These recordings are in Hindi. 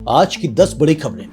आज की 10 बड़ी खबरें।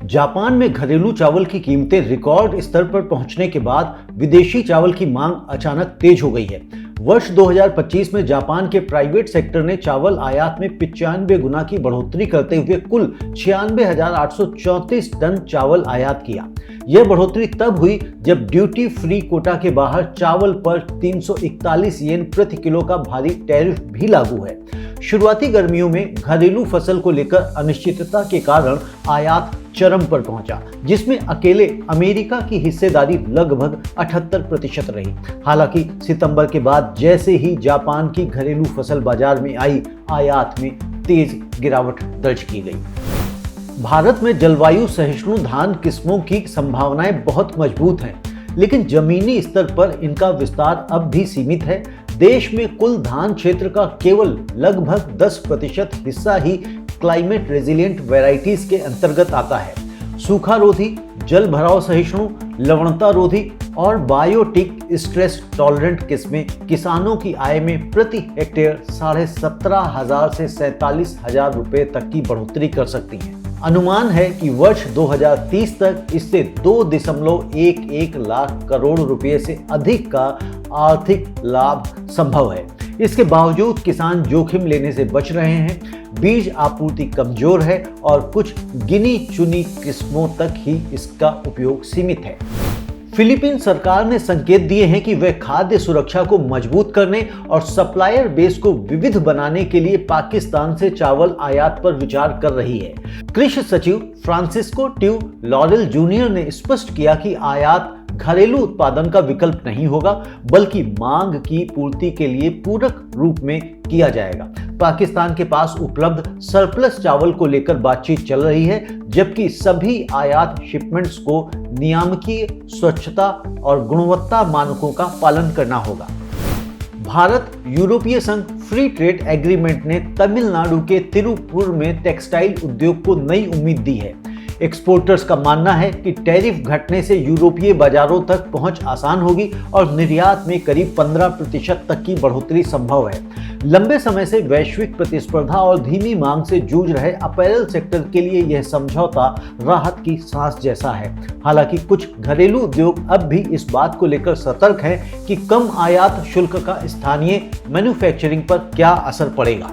जापान में घरेलू चावल की कीमतें रिकॉर्ड स्तर पर पहुंचने के बाद विदेशी चावल की मांग अचानक तेज हो गई है। वर्ष 2025 में जापान के प्राइवेट सेक्टर ने चावल आयात में 95 गुना की बढ़ोतरी करते हुए कुल 96,834 टन चावल आयात किया। यह बढ़ोतरी तब हुई जब ड्यूटी फ्री कोटा के बाहर चावल पर 341 येन प्रति किलो का भारी टैरिफ भी लागू है। शुरुआती गर्मियों में घरेलू फसल को लेकर अनिश्चितता के कारण आयात चरम पर पहुंचा, जिसमें अकेले अमेरिका की हिस्सेदारी लगभग 78% रही। हालांकि सितंबर के बाद जैसे ही जापान की घरेलू फसल बाजार में आई, आयात में तेज गिरावट दर्ज की गई। भारत में जलवायु सहिष्णु धान किस्मों की संभावनाएं बहुत मजबूत हैं, लेकिन जमीनी स्तर पर इनका विस्तार अब भी सीमित है। देश में कुल धान क्षेत्र का केवल लगभग 10% हिस्सा ही क्लाइमेट रेजिलिएंट वैरायटीज के अंतर्गत आता है। सूखा रोधी, जल भराव सहिष्णु, लवणता रोधी और बायोटिक स्ट्रेस टॉलरेंट किस्में किसानों की आय में प्रति हेक्टेयर 17,500 से 47,000 रुपए तक की बढ़ोतरी कर सकती हैं। अनुमान है कि वर्ष 2030 तक इससे 2.11 लाख करोड़ रुपए से अधिक का आर्थिक लाभ संभव है। इसके बावजूद किसान जोखिम लेने से बच रहे हैं। बीज आपूर्ति कमजोर है और कुछ गिनी चुनी किस्मों तक ही इसका उपयोग सीमित है। फिलीपीन सरकार ने संकेत दिए हैं कि वह खाद्य सुरक्षा को मजबूत करने और सप्लायर बेस को विविध बनाने के लिए पाकिस्तान से चावल आयात पर विचार कर रही है। कृषि सचिव फ्रांसिस्को ट्यू लॉरेल जूनियर ने स्पष्ट किया कि आयात घरेलू उत्पादन का विकल्प नहीं होगा, बल्कि मांग की पूर्ति के लिए पूरक रूप में किया जाएगा। पाकिस्तान के पास उपलब्ध सरप्लस चावल को लेकर बातचीत चल रही है, जबकि सभी आयात शिपमेंट्स को नियामकीय, स्वच्छता और गुणवत्ता मानकों का पालन करना होगा। भारत यूरोपीय संघ फ्री ट्रेड एग्रीमेंट ने तमिलनाडु के तिरुपुर में टेक्सटाइल उद्योग को नई उम्मीद दी है। एक्सपोर्टर्स का मानना है कि टैरिफ घटने से यूरोपीय बाजारों तक पहुंच आसान होगी और निर्यात में करीब 15% तक की बढ़ोतरी संभव है। लंबे समय से वैश्विक प्रतिस्पर्धा और धीमी मांग से जूझ रहे अपैरल सेक्टर के लिए यह समझौता राहत की सांस जैसा है। हालांकि कुछ घरेलू उद्योग अब भी इस बात को लेकर सतर्क हैं कि कम आयात शुल्क का स्थानीय मैन्युफैक्चरिंग पर क्या असर पड़ेगा।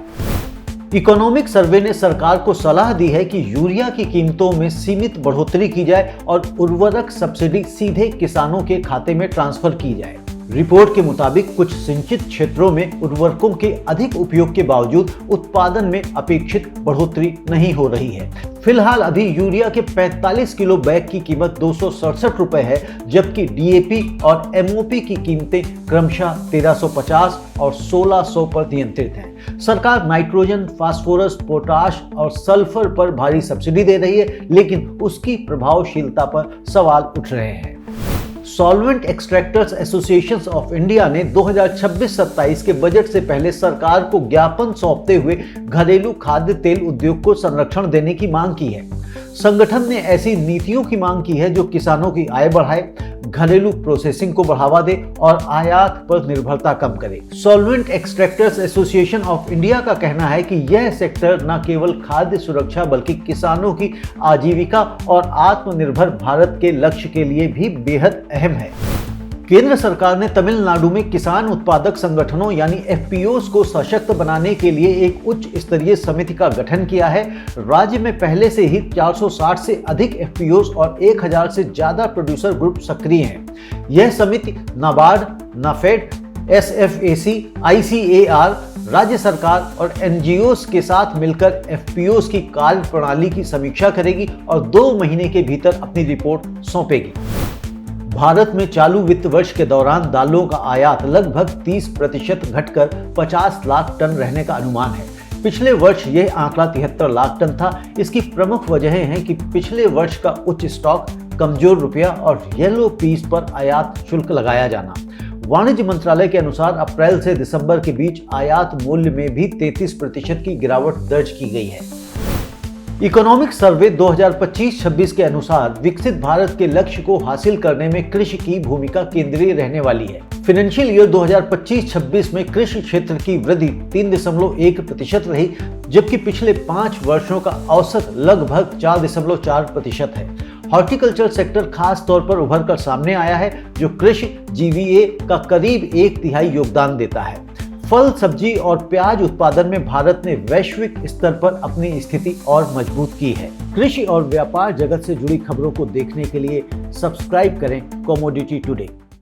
इकोनॉमिक सर्वे ने सरकार को सलाह दी है कि यूरिया की कीमतों में सीमित बढ़ोतरी की जाए और उर्वरक सब्सिडी सीधे किसानों के खाते में ट्रांसफर की जाए। रिपोर्ट के मुताबिक कुछ सिंचित क्षेत्रों में उर्वरकों के अधिक उपयोग के बावजूद उत्पादन में अपेक्षित बढ़ोतरी नहीं हो रही है। फिलहाल अभी यूरिया के 45 किलो बैग की कीमत 267 रुपए है, जबकि डीएपी और एमओपी की कीमतें क्रमशः 1350 और 1600 पर नियंत्रित हैं। सरकार नाइट्रोजन, फास्फोरस, पोटाश और सल्फर पर भारी सब्सिडी दे रही है, लेकिन उसकी प्रभावशीलता पर सवाल उठ रहे हैं। Solvent extractors association of India ने 2026-27 के बजट से पहले सरकार को ज्ञापन सौंपते हुए घरेलू खाद्य तेल उद्योग को संरक्षण देने की मांग की है। संगठन ने ऐसी नीतियों की मांग की है जो किसानों की आय बढ़ाए, घरेलू प्रोसेसिंग को बढ़ावा दे और आयात पर निर्भरता कम करे। Solvent extractors association of India का कहना है कि यह सेक्टर न केवल खाद्य सुरक्षा बल्कि किसानों की आजीविका और आत्मनिर्भर भारत के लक्ष्य के लिए भी बेहद अहम है। केंद्र सरकार ने तमिलनाडु में किसान उत्पादक संगठनों यानी एफपीओस को सशक्त बनाने के लिए एक उच्च स्तरीय समिति का गठन किया है। राज्य में पहले से ही 460 से अधिक एफपीओस और 1000 से ज्यादा प्रोड्यूसर ग्रुप सक्रिय हैं। यह समिति नाबार्ड, नाफेड, एसएफएसी, आईसीएआर, राज्य सरकार और एनजीओस के साथ मिलकर एफपीओस की कार्य प्रणाली की समीक्षा करेगी और 2 महीने के भीतर अपनी रिपोर्ट सौंपेगी। भारत में चालू वित्त वर्ष के दौरान दालों का आयात लगभग 30% घटकर 50 लाख टन रहने का अनुमान है। पिछले वर्ष यह आंकड़ा 73 लाख टन था। इसकी प्रमुख वजहें हैं कि पिछले वर्ष का उच्च स्टॉक, कमजोर रुपया और येलो पीस पर आयात शुल्क लगाया जाना। वाणिज्य मंत्रालय के अनुसार अप्रैल से दिसंबर के बीच आयात मूल्य में भी 33% की गिरावट दर्ज की गई है। इकोनॉमिक सर्वे 2025-26 के अनुसार विकसित भारत के लक्ष्य को हासिल करने में कृषि की भूमिका केंद्रीय रहने वाली है। फाइनेंशियल ईयर 2025-26 में कृषि क्षेत्र की वृद्धि 3.1% रही, जबकि पिछले 5 वर्षों का औसत लगभग 4.4% है। हॉर्टिकल्चर सेक्टर खास तौर पर उभर कर सामने आया है, जो कृषि जीवीए का करीब 1/3 योगदान देता है। फल, सब्जी और प्याज उत्पादन में भारत ने वैश्विक स्तर पर अपनी स्थिति और मजबूत की है। कृषि और व्यापार जगत से जुड़ी खबरों को देखने के लिए सब्सक्राइब करें कमोडिटी टुडे।